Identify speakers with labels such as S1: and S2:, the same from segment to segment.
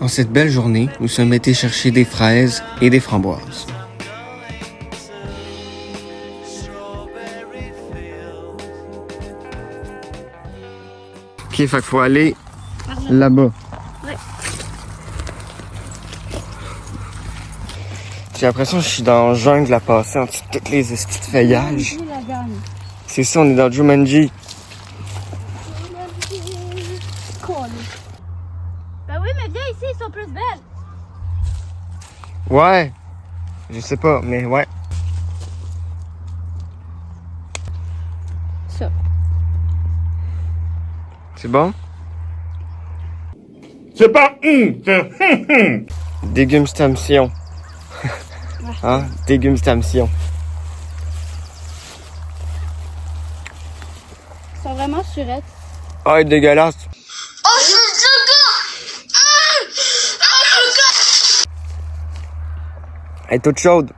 S1: En cette belle journée, nous sommes été chercher des fraises et des framboises. Ok, fait qu'il faut aller là-bas.
S2: Ouais.
S1: J'ai l'impression que je suis dans le jungle à passer entre toutes les estis de feuillages. C'est ça, on est dans Jumanji.
S2: Ben oui, mais viens ici, ils sont plus belles.
S1: Ouais. Je sais pas, mais ouais.
S2: Ça.
S1: C'est bon?
S3: C'est pas c'est
S1: Dégustation. Hein? Dégustation.
S2: Ils sont vraiment surettes.
S1: Ah, dégueulasse. Elle est toute chaude.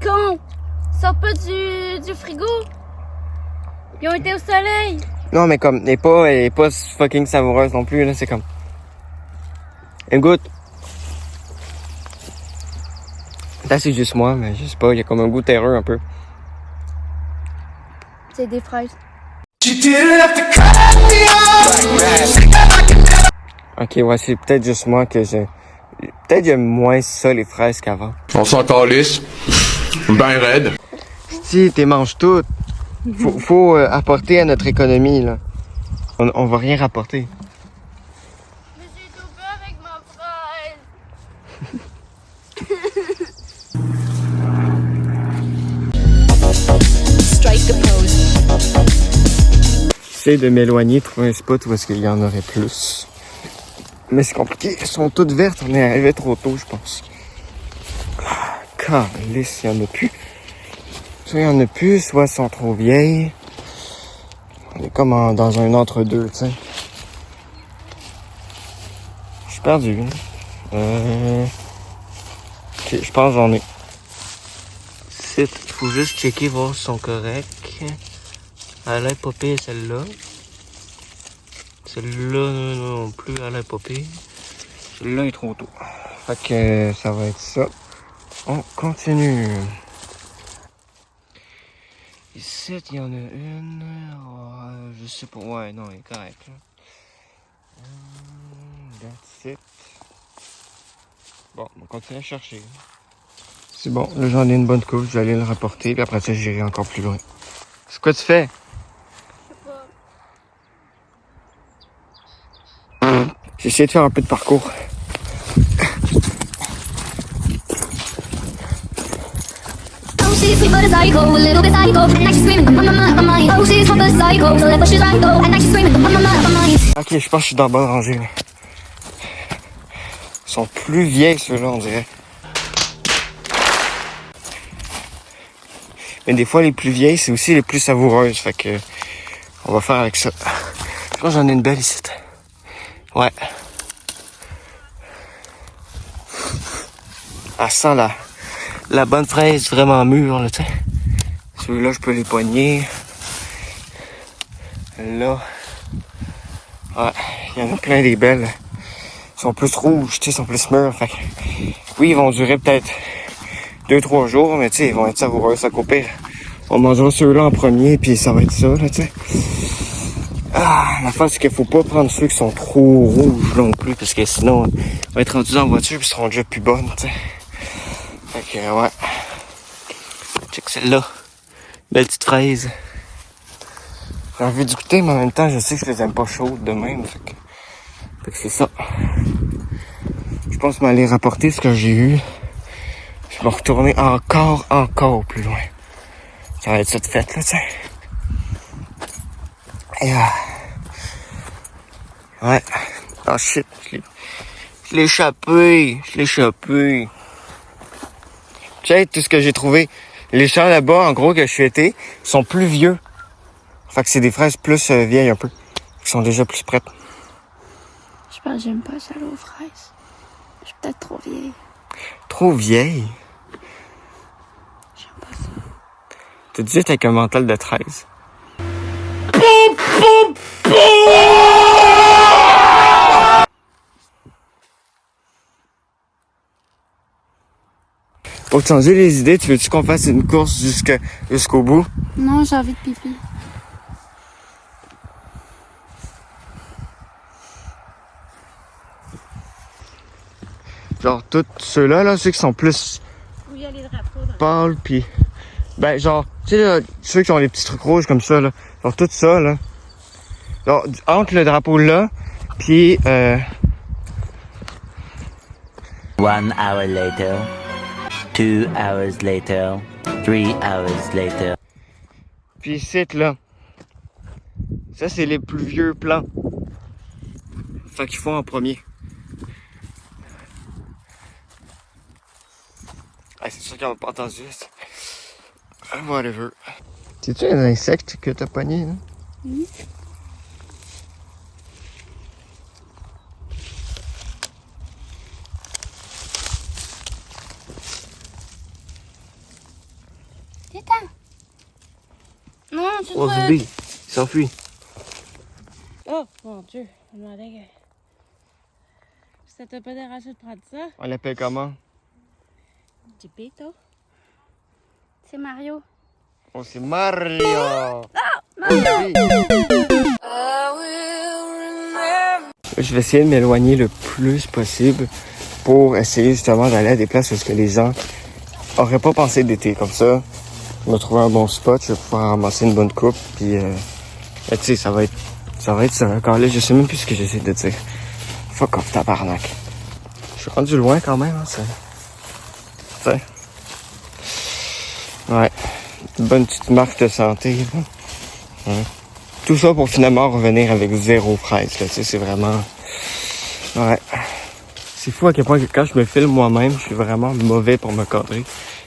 S2: Con! Ils sortent pas du frigo. Ils ont été au soleil.
S1: Non, mais comme, elle est pas fucking savoureuse non plus, là, c'est comme... Elle goûte. Là, c'est juste moi, mais je sais pas, il y a comme un goût terreux un peu.
S2: C'est des fraises.
S1: Ok, ouais, c'est peut-être juste moi que j'ai... Peut-être qu'il y a moins ça, les fraises, qu'avant.
S3: On s'en calisse. Ben raide.
S1: Si, t'es manges toutes. Faut apporter à notre économie, là. On va rien rapporter.
S2: Mais j'ai tout peur avec ma fraise.
S4: Strike a pose.
S1: J'essaie de m'éloigner, trouver un spot où est-ce qu'il y en aurait plus. Mais c'est compliqué, elles sont toutes vertes, on est arrivé trop tôt, je pense. Ah, calisse, il y en a plus. Soit il y en a plus, soit elles sont trop vieilles. On est comme dans un entre-deux, tu sais. Je suis perdu. Ok, je pense que j'en ai. Il faut juste checker, voir si sont corrects. Elle a pas pire, celle-là. Celle-là non plus, elle a pas pire. Celle-là est trop tôt. Fait que ça va être ça. On continue. Ici, il y en a une. Je sais pas. Ouais, non, elle est correcte. That's it. Bon, on va continuer à chercher. C'est bon, là j'en ai une bonne couche, je vais aller le rapporter, puis après ça j'irai encore plus loin. C'est quoi tu fais? J'ai essayé de faire un peu de parcours.
S5: Oh, she's sweet but a psycho, a little bit psycho. And now she's screaming, I'm mine. Oh, she's hot but a psycho, till I push it right go. And now she's screaming, I'm mine.
S1: Ok, je pense que je suis dans la bonne rangée. Là. Ils sont plus vieilles ceux-là, on dirait. Mais des fois, les plus vieilles, c'est aussi les plus savoureuses. Fait que on va faire avec ça. Je pense que j'en ai une belle ici. Ouais. Elle sent la bonne fraise vraiment mûre, là, tu sais. Celui-là, je peux les poigner. Là. Ouais, il y en a plein des belles. Ils sont plus rouges, tu sais, ils sont plus mûrs. Fait que, oui, ils vont durer peut-être 2-3 jours, mais tu sais, ils vont être savoureux. Ça qu'au pire, on mangera ceux-là en premier, puis ça va être ça, là, tu sais. Ah, la face, c'est qu'il faut pas prendre ceux qui sont trop rouges non plus, parce que sinon, on va être rendu en voiture, puis ils seront déjà plus bonnes, tu sais. Fait que, ouais. Check celle-là. Belle petite fraise. J'ai envie de goûter, mais en même temps, je sais que je les aime pas chaudes de même, fait que c'est ça. Je pense m'aller rapporter ce que j'ai eu. Je vais retourner encore plus loin. Ça va être ça de fête, là, tu sais. Et ouais. Oh shit, je l'ai échappé. Check tout ce que j'ai trouvé. Les champs là-bas, en gros, que je suis été, sont plus vieux. Fait que c'est des fraises plus vieilles un peu. Qui sont déjà plus prêtes.
S2: Je pense que j'aime pas ça aux fraises. Je suis peut-être trop vieille.
S1: Trop vieille?
S2: J'aime pas ça.
S1: T'as dit avec un mental de 13. Pour changer les idées, tu veux-tu qu'on fasse une course jusqu'au bout?
S2: Non, j'ai envie de pipi.
S1: Genre, tous ceux-là, là, ceux qui sont plus
S2: Où il y a les drapeaux.
S1: pâles, pis... Ben, genre, tu sais, là, ceux qui ont les petits trucs rouges comme ça, là. Genre, tout ça, là. Genre, entre le drapeau là, pis,
S6: 1 hour later, 2 hours later, 3 hours later.
S1: Puis ici, là. Ça, c'est les plus vieux plans. Fait qu'il faut en premier. Ah, c'est sûr qu'on m'a pas entendu. Whatever. C'est-tu un insecte que t'as pogné, là?
S2: Oui. Éteins. Non, tu
S1: Oh,
S2: te...
S1: Zubi, il s'enfuit.
S2: Oh, mon Dieu. Je me demandais que... Ça t'a pas dérangé de prendre ça?
S1: On l'appelle comment?
S2: Gepetto. C'est Mario.
S1: Oh, c'est Mario!
S2: Mario!
S1: Je vais essayer de m'éloigner le plus possible pour essayer justement d'aller à des places où que les gens auraient pas pensé d'été. Comme ça, je me trouver un bon spot, je vais pouvoir ramasser une bonne coupe, puis tu sais, ça va être ça. Encore là, je sais même plus ce que j'essaie de dire. Fuck off, tabarnak. Je suis rendu loin quand même, hein, ça. Tu sais. Ouais. Une bonne petite marque de santé, là. Ouais. Tout ça pour finalement revenir avec 0 fraise, là. Tu sais, c'est vraiment... Ouais. C'est fou à quel point que quand je me filme moi-même, je suis vraiment mauvais pour me cadrer.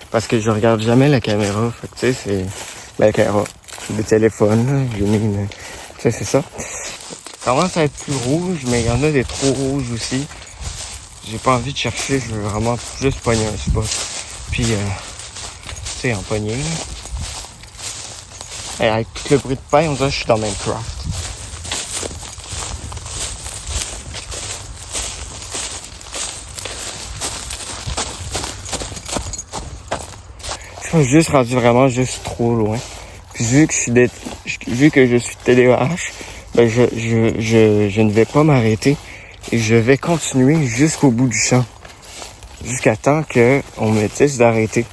S1: Parce que je regarde jamais la caméra. Fait que, tu sais, c'est... La caméra. J'ai des téléphones, là. J'ai mis une... Tu sais, c'est ça. Ça commence à être plus rouge, mais il y en a des trop rouges aussi. J'ai pas envie de chercher, je veux vraiment juste pogner un spot. Puis, tu sais, en pogner, là. Et avec tout le bruit de pain, on dirait que je suis dans Minecraft. Je suis juste rendu vraiment juste trop loin. Puis vu que je suis TDAH, ben je ne vais pas m'arrêter et je vais continuer jusqu'au bout du champ. Jusqu'à temps qu'on me dise d'arrêter.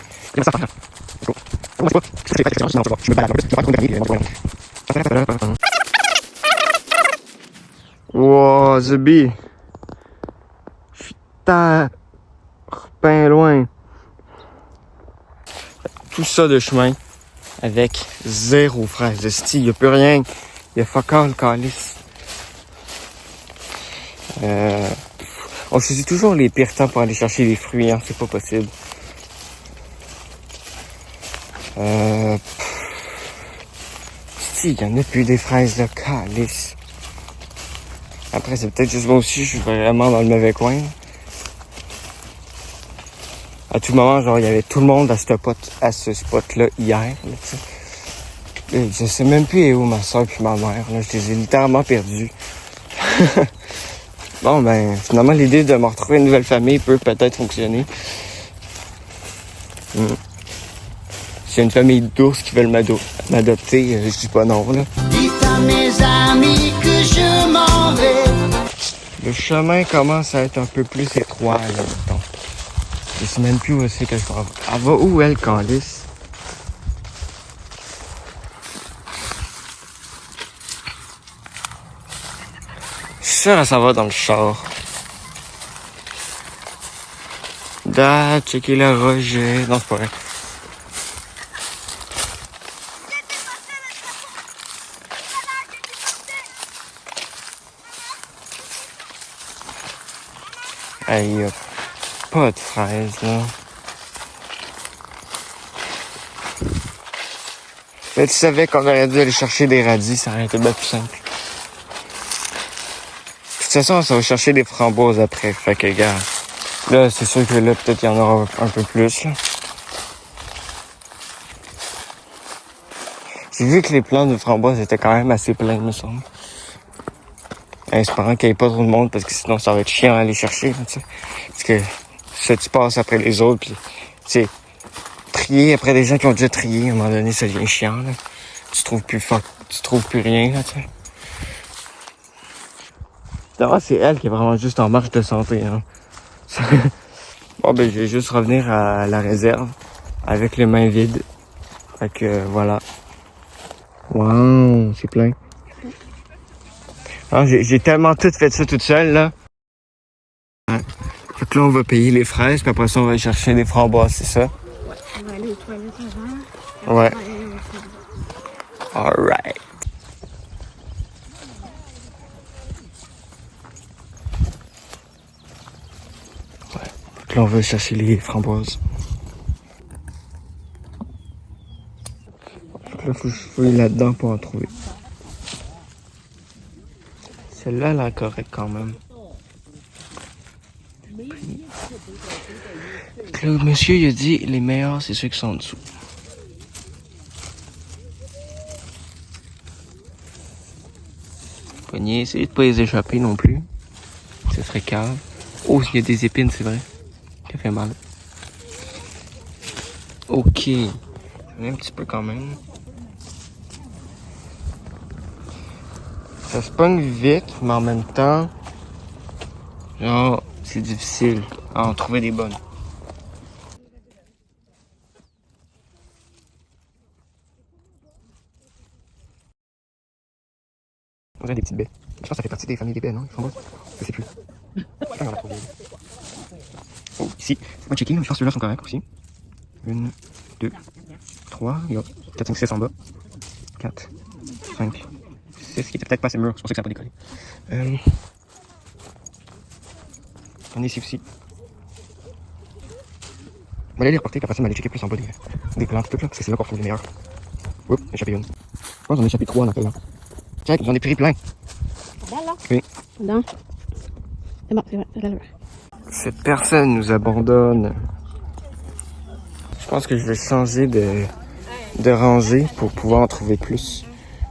S1: Wow, Zubi. Je suis pas loin. Tout ça de chemin avec 0 fraise de style. Il n'y a plus rien. Il y a fuck all, calice. On choisit toujours les pires temps pour aller chercher les fruits, hein. C'est pas possible. Si, il y en a plus des fraises, là, calice. Après, c'est peut-être juste moi aussi, je suis vraiment dans le mauvais coin. À tout moment, genre, il y avait tout le monde à ce spot-là hier, là, tu sais. Je sais même plus où ma soeur puis ma mère, là. Je les ai littéralement perdus. Bon, ben, finalement, l'idée de me retrouver une nouvelle famille peut peut-être fonctionner. S'il y a une famille d'ours qui veulent m'adopter, je dis pas non, là.
S7: Dites à mes amis que je m'en vais.
S1: Le chemin commence à être un peu plus étroit, là, mettons. Je sais même plus où c'est que je vais. Elle va où, elle, Candice? Je suis sûr, elle s'en va dans le char. Checker le rejet. Non, c'est pas vrai. Il y a pas de fraises, là. Mais tu savais qu'on aurait dû aller chercher des radis, ça aurait été bien plus simple. De toute façon, ça va chercher des framboises après, fait que, gars. Là, c'est sûr que là, peut-être qu'il y en aura un peu plus, là. J'ai vu que les plants de framboises étaient quand même assez pleins, me semble. En espérant qu'il n'y ait pas trop de monde, parce que sinon, ça va être chiant à aller chercher, tu sais. Parce que, ça, tu passes après les autres, puis, tu sais, trier après des gens qui ont déjà trié. À un moment donné, ça devient chiant, là. Tu trouves plus rien, là, tu sais. D'abord, c'est elle qui est vraiment juste en marche de santé, hein. Bon, ben, je vais juste revenir à la réserve avec les mains vides. Fait que, voilà. Wow, c'est plein. Ah, j'ai tellement tout fait ça toute seule, là. Ouais. Fait que là, on va payer les fraises, puis après ça, on va aller chercher des framboises, c'est ça?
S2: On va aller aux toilettes avant.
S1: Ouais. Alright. Ouais. Fait que là, on va chercher les framboises. Fait que là, faut que je fouille là-dedans pour en trouver. Celle-là, elle est correcte quand même. Puis là, monsieur, il a dit, les meilleurs, c'est ceux qui sont en dessous. Poignet, essayez de pas les échapper non plus. Ce serait cave. Oh, il y a des épines, c'est vrai. Ça fait mal. Ok. J'en ai un petit peu quand même. Ça se pogne vite, mais en même temps, genre, c'est difficile à en trouver des bonnes. On dirait des petites baies. Je pense que ça fait partie des familles des baies, non? Ils font beau. Je sais plus. Je sais pas, on en a trouvé. Oh, ici. C'est pas checké, mais je pense que ceux-là sont corrects aussi. 1, 2, 3, il y a 4, 5, 6 en bas. 4, 5, 6, qui était peut-être pas assez mûr, c'est pour ça que ça n'a pas décollé. On est ici aussi. On va aller les reporter, puis après ça, on va aller checker plus en bas des plantes et tout, là, parce que c'est là qu'on trouve les meilleurs. Oups, j'ai échappé une. Je pense que j'en ai échappé 3 en appel là. Check, j'en ai pris plein.
S2: Là?
S1: Oui.
S2: Non. C'est bon, c'est vrai, c'est là.
S1: Cette personne nous abandonne. Je pense que je vais changer de rangée pour pouvoir en trouver plus.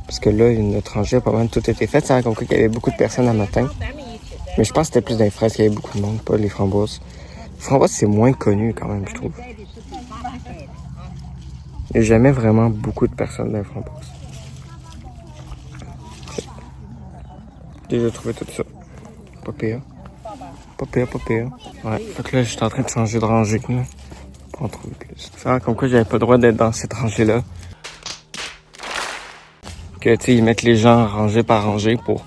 S1: Parce que là, notre rangée a pas mal tout été faite. Ça a compris qu'il y avait beaucoup de personnes à matin. Mais je pense que c'était plus dans les fraises qu'il y avait beaucoup de monde, pas les framboises. Les framboises, c'est moins connu quand même, je trouve. Il n'y a jamais vraiment beaucoup de personnes dans les framboises. J'ai déjà trouvé tout ça. Pas pire. Pas pire, pas pire. Ouais, fait que là, je suis en train de changer de rangée, là. Pour en trouver plus. Ça, comme quoi, j'avais pas le droit d'être dans cette rangée-là. Que, tu sais, ils mettent les gens rangée par rangée pour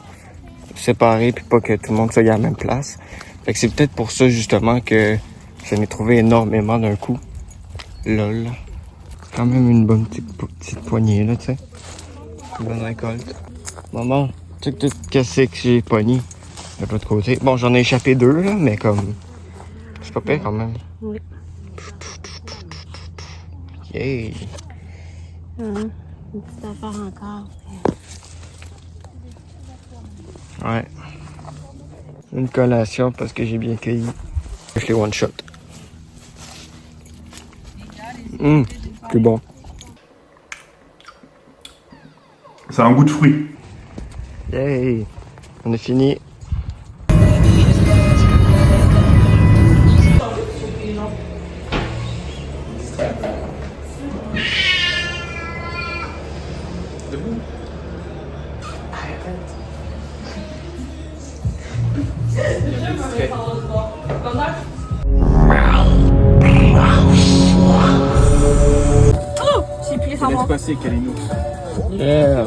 S1: séparer puis pas que tout le monde soit à la même place. Fait que c'est peut-être pour ça, justement, que j'en ai trouvé énormément d'un coup. Lol. C'est quand même une bonne petite poignée, là, tu sais. Une bonne récolte. Maman, tu sais que tout ce que j'ai pogné de l'autre côté. Bon, j'en ai échappé 2, là, mais comme... C'est pas pire, quand même.
S2: Oui.
S1: Yay!
S2: Une petite affaire encore.
S1: Ouais. Une collation parce que j'ai bien cueilli. Je les one shot. C'est bon.
S3: Ça a un goût de fruit.
S1: Yay! On est fini.
S2: J'ai plié sans moi.
S3: Passer, Kalinou.
S1: Yeah!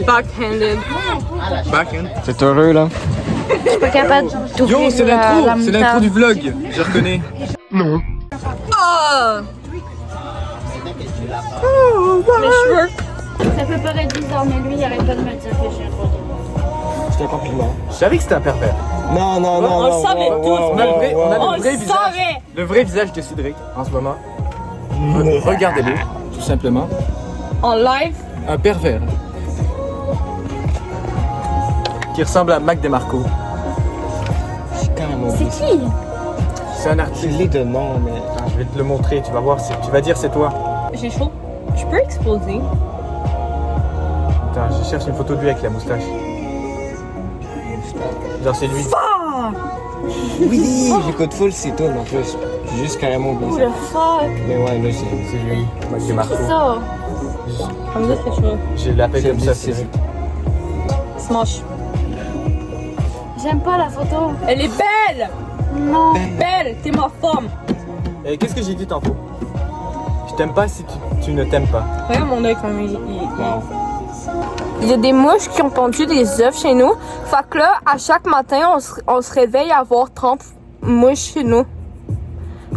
S2: Backhanded.
S3: Backhand.
S1: C'est heureux, là?
S2: Je suis pas capable d'ouvrir
S3: Yo, c'est l'intro, c'est l'intro du vlog. Je reconnais. Non.
S2: Mes cheveux. Ça peut paraître bizarre, mais lui, il arrête pas de me dire que j'ai un gros.
S1: C'est un compliment.
S3: Je savais que c'était un pervers.
S1: Non, non, non,
S2: On
S1: non.
S2: le savait tous.
S3: On a le vrai,
S2: On
S3: le vrai
S2: le
S3: visage.
S2: savait.
S3: Le vrai visage de Cédric en ce moment. Regardez-le, tout simplement.
S2: En live.
S3: Un pervers. Qui ressemble à Mac DeMarco.
S1: J'ai quand même oublié ça.
S2: Qui?
S3: C'est un
S1: Je
S3: artiste.
S1: l'ai de nom, mais...
S3: Attends, je vais te le montrer, tu vas voir, tu vas dire c'est toi.
S2: J'ai chaud. Je peux exploser.
S3: Attends, je cherche une photo de lui avec la moustache. Genre c'est lui.
S1: Oui, j'écoute full c'est tout en plus. J'ai juste carrément oublié
S2: Who
S1: ça.
S2: the fuck?
S1: Mais ouais, là, c'est lui.
S3: Moi, c'est Marco.
S2: C'est ça. Comme ça, c'est chaud.
S3: Je l'appelle comme ça,
S1: c'est
S3: c'est
S1: lui.
S2: C'est moche.
S5: J'aime pas la photo.
S2: Elle est belle!
S5: Non.
S2: Belle! T'es ma femme!
S3: Et qu'est-ce que j'ai dit tantôt? Je t'aime pas si tu ne t'aimes pas.
S2: Regarde mon œil comme
S8: Il y a des mouches qui ont pondu des œufs chez nous. Fait que là, à chaque matin, on se réveille à avoir 30 mouches chez nous.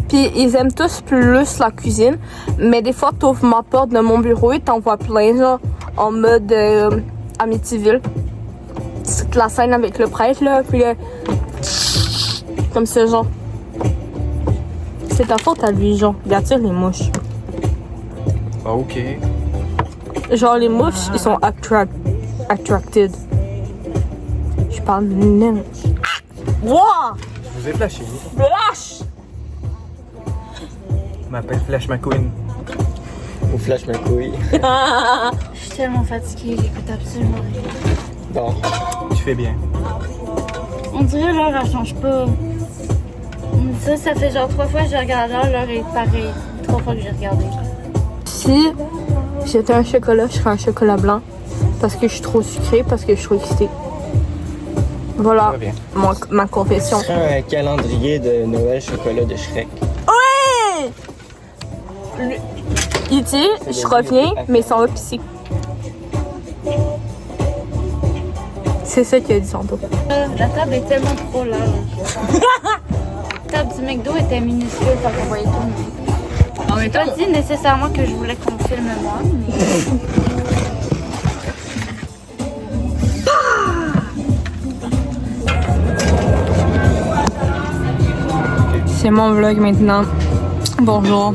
S8: Puis ils aiment tous plus la cuisine. Mais des fois, t'ouvres ma porte de mon bureau et t'en vois plein, genre, en mode Amityville. C'est la scène avec le prêtre, là. Puis là, comme ça, genre. C'est ta faute à lui, genre. Il attire les mouches.
S3: Ah, ok.
S8: Genre, les mouches, ils sont attracted. Je parle de naine. Wouah!
S3: Je vous ai flashé.
S8: Flash!
S3: Je m'appelle Flash McQueen.
S1: Ou Flash McCoy.
S5: Je suis tellement fatiguée, j'écoute absolument rien.
S1: Bon.
S3: Tu fais bien.
S5: On dirait l'heure, elle change pas. Ça fait genre 3 fois que j'ai regardé l'heure est pareille. 3 fois que j'ai regardé.
S8: Si j'étais un chocolat, je serais un chocolat blanc. Parce que je suis trop sucrée, parce que je suis trop excitée. Voilà
S3: Très bien.
S8: ma confession.
S1: Ce serait un calendrier de Noël chocolat de Shrek.
S8: Il dit, je reviens, mais ça va pisser. C'est ça qu'il a dit tantôt.
S5: La table est tellement trop large. La table du McDo était minuscule, fait qu'on voyait tout le monde. J'ai pas dit nécessairement que je voulais qu'on filme moi, mais...
S8: C'est mon vlog maintenant. Bonjour.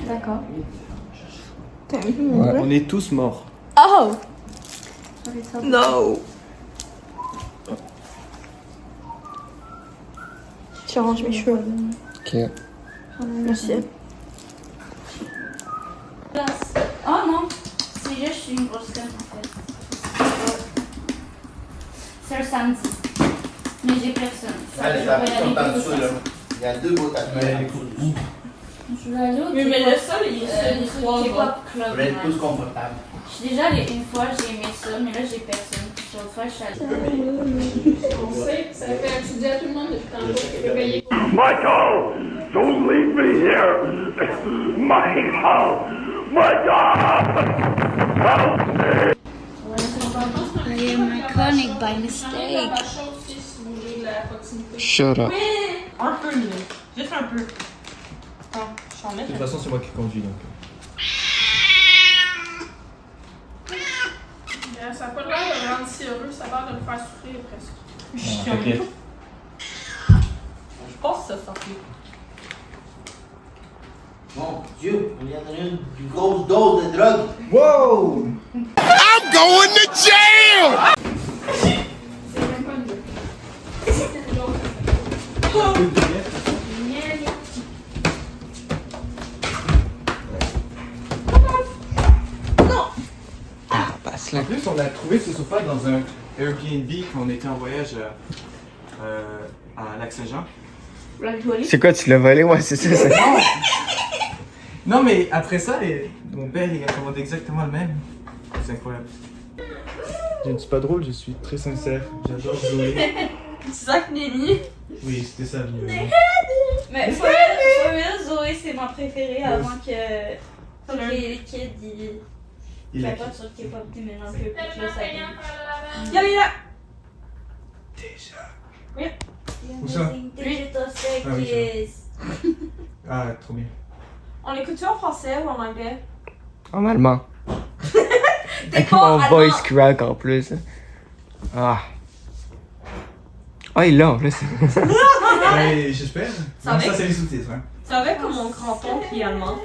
S5: D'accord.
S3: On est tous morts.
S8: Oh! No! Tu arranges mes cheveux.
S1: Ok.
S8: Merci.
S5: Oh non, c'est juste je suis une grosse conne en fait. C'est le samedi. Mais j'ai personne.
S9: Allez, t'as pris comme t'as dessous là. Il y a 2 beaux tapis.
S5: Je vais aller au
S2: Oui, mais le sol, il est froid.
S5: K-pop club.
S9: Pour être plus confortable.
S5: Je suis déjà allée une fois, j'ai aimé ça, mais là j'ai personne. L'autre fois, je suis allée.
S10: On sait que ça fait un petit dia à tout le monde depuis tantôt qu'il est réveillé.
S11: Michael, don't leave me here. Michael,
S5: I am iconic by mistake.
S1: Shut up.
S2: Un peu, juste un peu. Attends, je t'en mets.
S3: De toute façon, c'est moi qui conduis donc.
S10: Ça n'a pas l'air de le rendre si heureux, ça a l'air de le faire souffrir presque.
S3: T'inquiète.
S2: Je pense que ça sortit.
S9: Mon Dieu, on y en a une grosse dose de drogue.
S3: Wow!
S11: I'm going to jail!
S10: C'est même pas une joke.
S3: En plus, on a trouvé ce sofa dans un Airbnb quand on était en voyage à Lac-Saint-Jean.
S1: C'est quoi, tu l'as volé? Ouais, c'est ça.
S3: Non, mais après ça, mon père il a commandé exactement le même. C'est incroyable. Je ne suis pas drôle, je suis très sincère. J'adore jouer.
S2: C'est ça que Nelly.
S3: Oui, c'était ça, mieux.
S5: Mais for real, Zoé, c'est ma préférée avant que les kids
S3: Il a
S5: capotent sur le K-pop du mélange un peu plus là, ça vient.
S2: Y'a.
S3: Déjà. Où ça?
S5: Digital
S3: Ah oui,
S5: Kids.
S3: Ah, trop bien.
S2: On l'écoute-tu en français ou en anglais?
S1: En allemand.
S2: T'es
S1: Avec
S2: pas
S1: mon
S2: allemand.
S1: voice crack en plus. Ah. Ah, il l'a en plus.
S3: Ouais, j'espère.
S2: Ça
S3: Non,
S2: va?
S3: ça, c'est les sous-titres. Hein.
S2: Tu savais comme mon grand-oncle qui est allemand?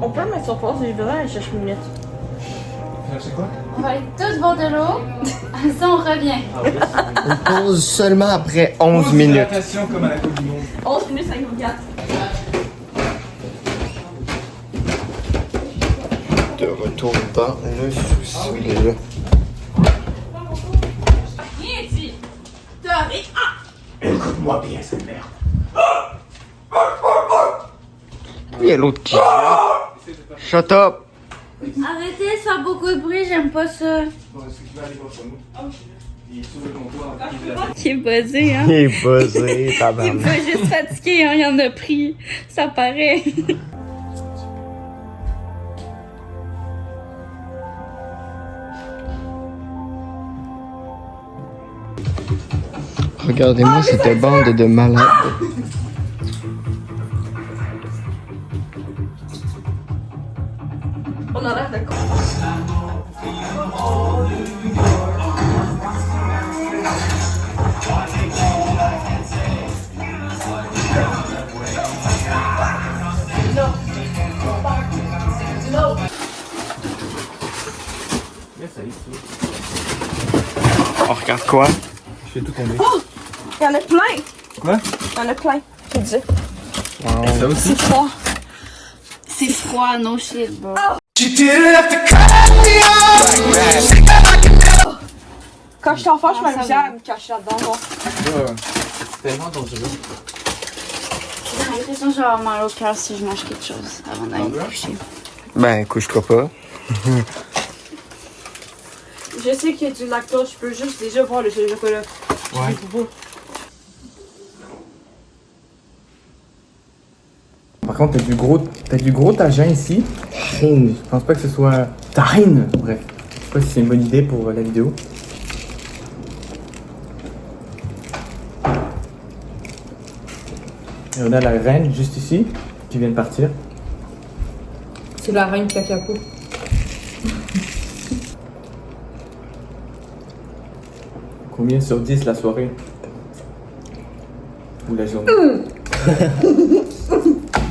S2: On peut le mettre sur pause, j'ai besoin d'aller chercher une minute.
S3: C'est quoi?
S5: On va aller tous boire de l'eau. Ça, on revient.
S1: On pause seulement après 11 minutes.
S3: Hydratation comme à la Coupe du Monde.
S2: 11 minutes 54.
S1: De retour dans le sous-sol.
S2: Viens ici. T'arrives.
S11: Écoute-moi bien, cette merde.
S1: Il y a l'autre qui shut up!
S5: Arrêtez de faire beaucoup de bruit, j'aime pas ça.
S3: Bon, est-ce que tu vas aller voir sur nous? Il est sur le comptoir.
S5: Il est buzzé, hein?
S1: Il est buzzé,
S5: Il est
S1: tabarnak.
S5: pas juste fatigué, hein? Il en a pris. Ça paraît.
S1: Regardez-moi cette bande de malades.
S2: On a l'air de con.
S1: On regarde quoi?
S3: Je fais tout tomber.
S2: Il y en a plein.
S3: Quoi?
S2: Il y en a plein. Je te dis.
S3: Ça aussi?
S2: C'est froid.
S5: C'est froid, no shit, bro.
S2: Quand je suis enfant, je
S5: Ah, ça
S2: m'amusais
S5: va.
S2: à me cacher là-dedans. Genre.
S3: C'est tellement dangereux.
S5: J'ai l'impression que je vais avoir mal au cœur si je mange quelque chose avant d'aller me coucher.
S1: Ben, couche-toi pas.
S2: Je sais qu'il y a du lactose, je peux juste déjà voir le chocolat.
S3: Ouais. Par contre, t'as du gros tagin ici. Je pense pas que ce soit tahine. Bref, je sais pas si c'est une bonne idée pour la vidéo. Et on a la reine juste ici qui vient de partir.
S8: C'est la reine cacapo.
S3: Combien sur 10 la soirée? Ou la journée?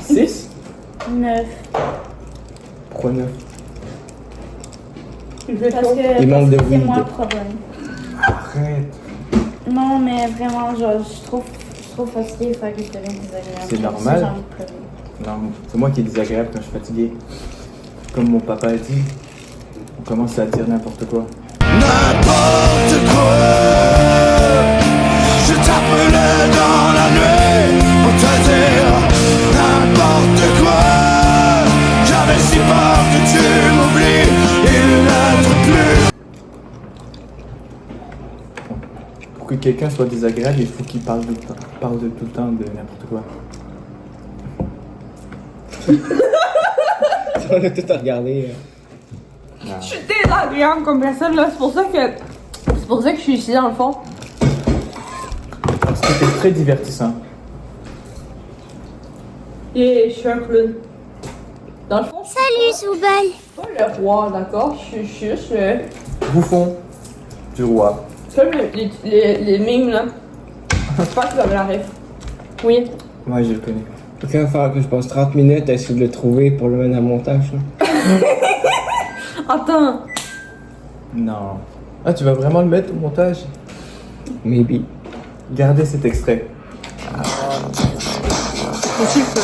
S3: 6?
S5: 9.
S3: Pourquoi 9?
S5: Parce que
S1: Il manque de
S5: c'est
S1: weed.
S5: moi le problème.
S3: Arrête!
S5: Non, mais vraiment, genre, je suis trop fatiguée, fait que je deviens désagréable.
S3: C'est
S5: J'ai
S3: normal.
S5: envie de pleurer.
S3: Non, c'est moi qui est désagréable quand je suis fatigué. Comme mon papa a dit, on commence à dire n'importe quoi.
S11: N'importe quoi. Je t'appelais dans la nuit pour te dire n'importe quoi. J'avais si peur que tu m'oublies, il n'être plus.
S3: Pour que quelqu'un soit désagréable, il faut qu'il parle tout le temps de n'importe quoi.
S1: On a tout à regarder.
S8: Je suis désagréable comme personne là, c'est pour ça que je suis ici dans le fond.
S3: Parce que t'es très divertissant.
S8: Et je suis un clown. Dans le fond,
S5: Salut, Soubal!
S8: je suis pas le roi, d'accord? Je suis juste le.
S3: Bouffon du roi.
S8: C'est comme les mimes là. J'espère que vous avez la ref. Oui.
S3: Ouais, je le connais.
S1: Ok, il va falloir que je passe 30 minutes à essayer de le trouver pour le mettre en montage. Là.
S8: Attends.
S3: Non. Ah, tu vas vraiment le mettre au montage?
S1: Maybe.
S3: Gardez cet extrait.
S8: Possible ça.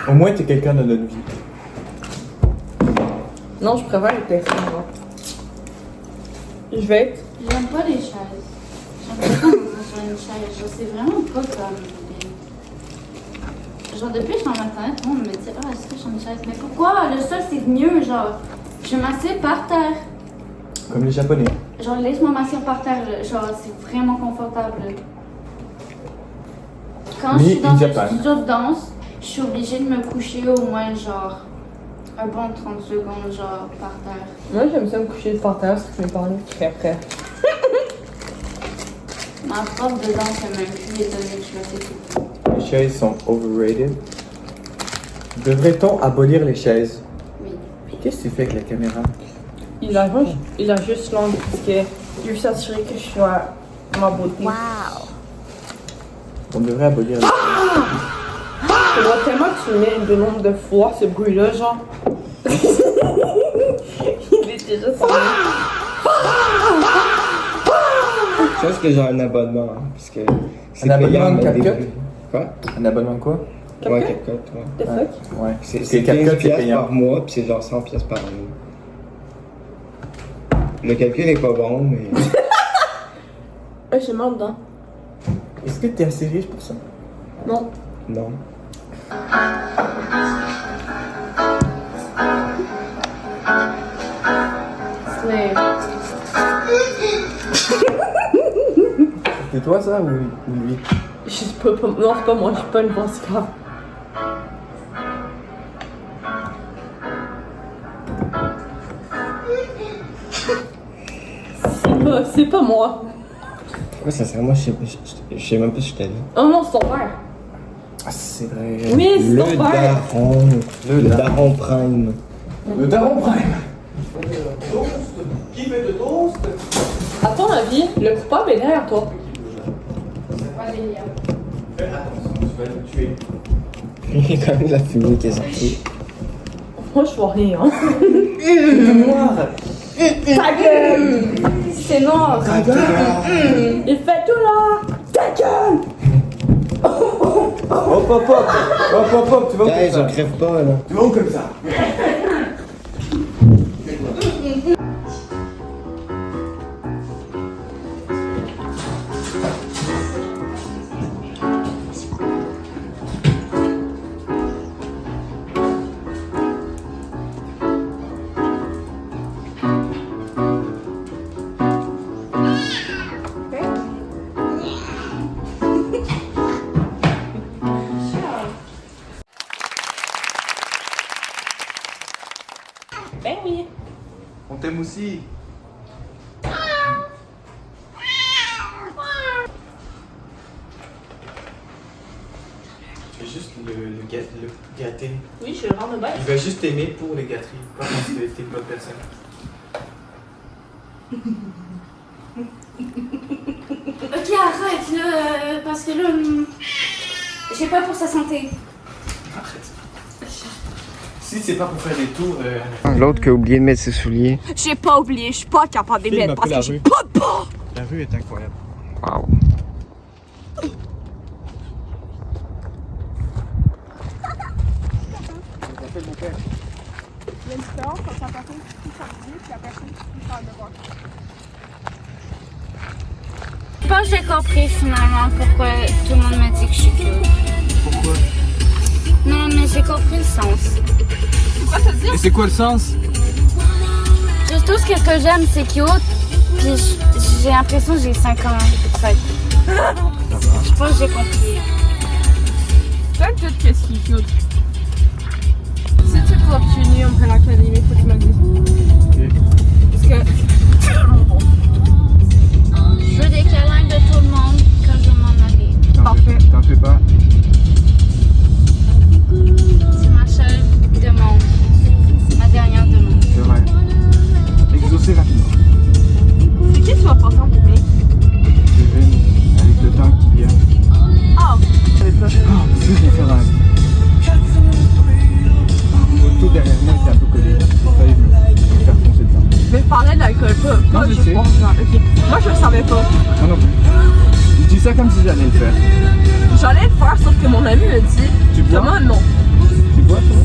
S3: Au moins, t'es quelqu'un dans notre vie.
S8: Non, je préfère les textes. moi. Je vais être.
S5: J'aime pas les chaises. J'aime pas quand on est sur une chaise. Genre, c'est vraiment pas comme des... Genre, depuis que je suis en internet, tout le monde me dit « Ah, est-ce que je suis en chaise? » Mais pourquoi? Le sol, c'est mieux, genre. Je m'assieds par terre.
S3: Comme les Japonais.
S5: Genre, laisse-moi m'asseoir par terre. Genre, c'est vraiment confortable. Quand je
S3: Me
S5: suis dans
S3: in
S5: un
S3: Japan.
S5: studio de danse, je suis obligée de me coucher au moins, genre, un bon 30 secondes, genre, par terre.
S8: Moi, j'aime ça me coucher par terre, ce que je vais parler après.
S5: Ma prof de danse, elle m'a plus étonnée que je le fais tout le temps.
S3: Les chaises sont overrated. Devrait-on abolir les chaises?
S5: Oui.
S3: Qu'est-ce que tu fais avec la caméra?
S8: Il a juste long parce que il veut s'assurer que je sois ma beauté.
S5: Wow.
S3: On devrait abolir.
S8: Je vois tellement que tu mets de nombre de fois ce bruit-là, genre. Il était juste en
S1: Je pense que j'ai un abonnement, hein, parce que c'est
S3: Un abonnement de
S1: payant, mais
S3: CapCut?
S1: Quoi?
S3: Un abonnement quoi?
S1: Ouais, CapCut, ouais.
S8: The fuck?
S3: Ouais.
S1: C'est
S3: Parce que
S1: 15
S3: CapCut, c'est
S1: piastres
S3: payant.
S1: par mois, puis c'est genre 100 piastres par année. Le calcul est pas bon, mais...
S8: J'ai mal dedans.
S3: Est-ce que t'es assez riche pour ça?
S8: Non.
S1: Non.
S3: C'est toi ça ou lui?
S8: Je sais pas, non, c'est pas moi, je suis pas une bonne scar. C'est pas moi.
S1: Pourquoi ça sert? Moi, je sais même pas si je t'ai dit.
S8: Oh non, c'est ton père.
S3: Ah, c'est vrai.
S8: Mais c'est ton
S1: Le
S8: père.
S1: daron. Le daron prime.
S3: Le daron prime. Toast. Qui fait de toast?
S8: À ton avis, le coupable est derrière toi.
S3: Fais attention, tu vas le tuer.
S1: Il y a quand même de la fumée qui est sortie.
S8: Moi, je vois rien. Hein.
S3: Noir.
S8: Ta gueule! C'est noir!
S3: Ta gueule!
S8: Il fait tout là! Ta gueule!
S3: Hop, hop, hop! Hop, hop, hop, tu vas où
S1: Hey,
S3: comme
S1: je
S3: ça?
S1: crève pas, là.
S3: Tu vas où comme ça?
S8: Ben oui!
S3: On t'aime aussi. Tu veux juste le gâter.
S8: Oui, je vais le rendre bête.
S3: Il va juste t'aimer pour les gâteries, pas parce que t'es une bonne personne.
S5: Ok, arrête là, parce que là, j'ai peur pour sa santé.
S3: Arrête. Si c'est pas pour faire des tours,
S1: L'autre qui a oublié de mettre ses souliers.
S8: J'ai pas oublié, je suis pas capable de les mettre parce que j'ai pas de pas!
S3: la rue est incroyable.
S1: Wow.
S10: Il y a une différence entre la personne qui touche à l'idée et la personne qui touche à devoir.
S5: Je pense que j'ai compris finalement pourquoi tout le monde me dit que je suis cute.
S3: Pourquoi?
S5: Non, mais j'ai compris le sens.
S10: C'est quoi ça dit?
S3: Et c'est quoi le sens?
S5: Juste tout ce que j'aime, c'est cute. Puis j'ai l'impression que j'ai 5 ans. Fait. Je pense que j'ai compris.
S10: Plein de choses qu'est-ce qui est cute. Si tu veux obtenir après l'académie, faut que tu me le dises. Parce que.
S5: Je veux des câlins de tout le monde quand je vais m'en aller.
S10: Parfait.
S3: T'en fais pas.
S5: C'est ma seule demande. Ma dernière demande.
S3: C'est vrai. Exaucer rapidement.
S10: C'est qui tu vas passer en premier?
S3: Kevin, avec le temps qui vient.
S10: Ah!
S3: Je vais faire un. L'auto derrière moi était un peu collé. J'ai failli me faire foncer dedans.
S10: Mais je parlais de l'alcool, pas
S3: je
S10: juste
S3: sais.
S10: boire. Ok. Moi, je le savais pas.
S3: Moi non plus. Je dis ça comme si j'allais le faire.
S10: J'allais le faire, sauf que mon ami me dit
S3: Tu bois?
S10: Thomas, non.
S3: Tu bois toi?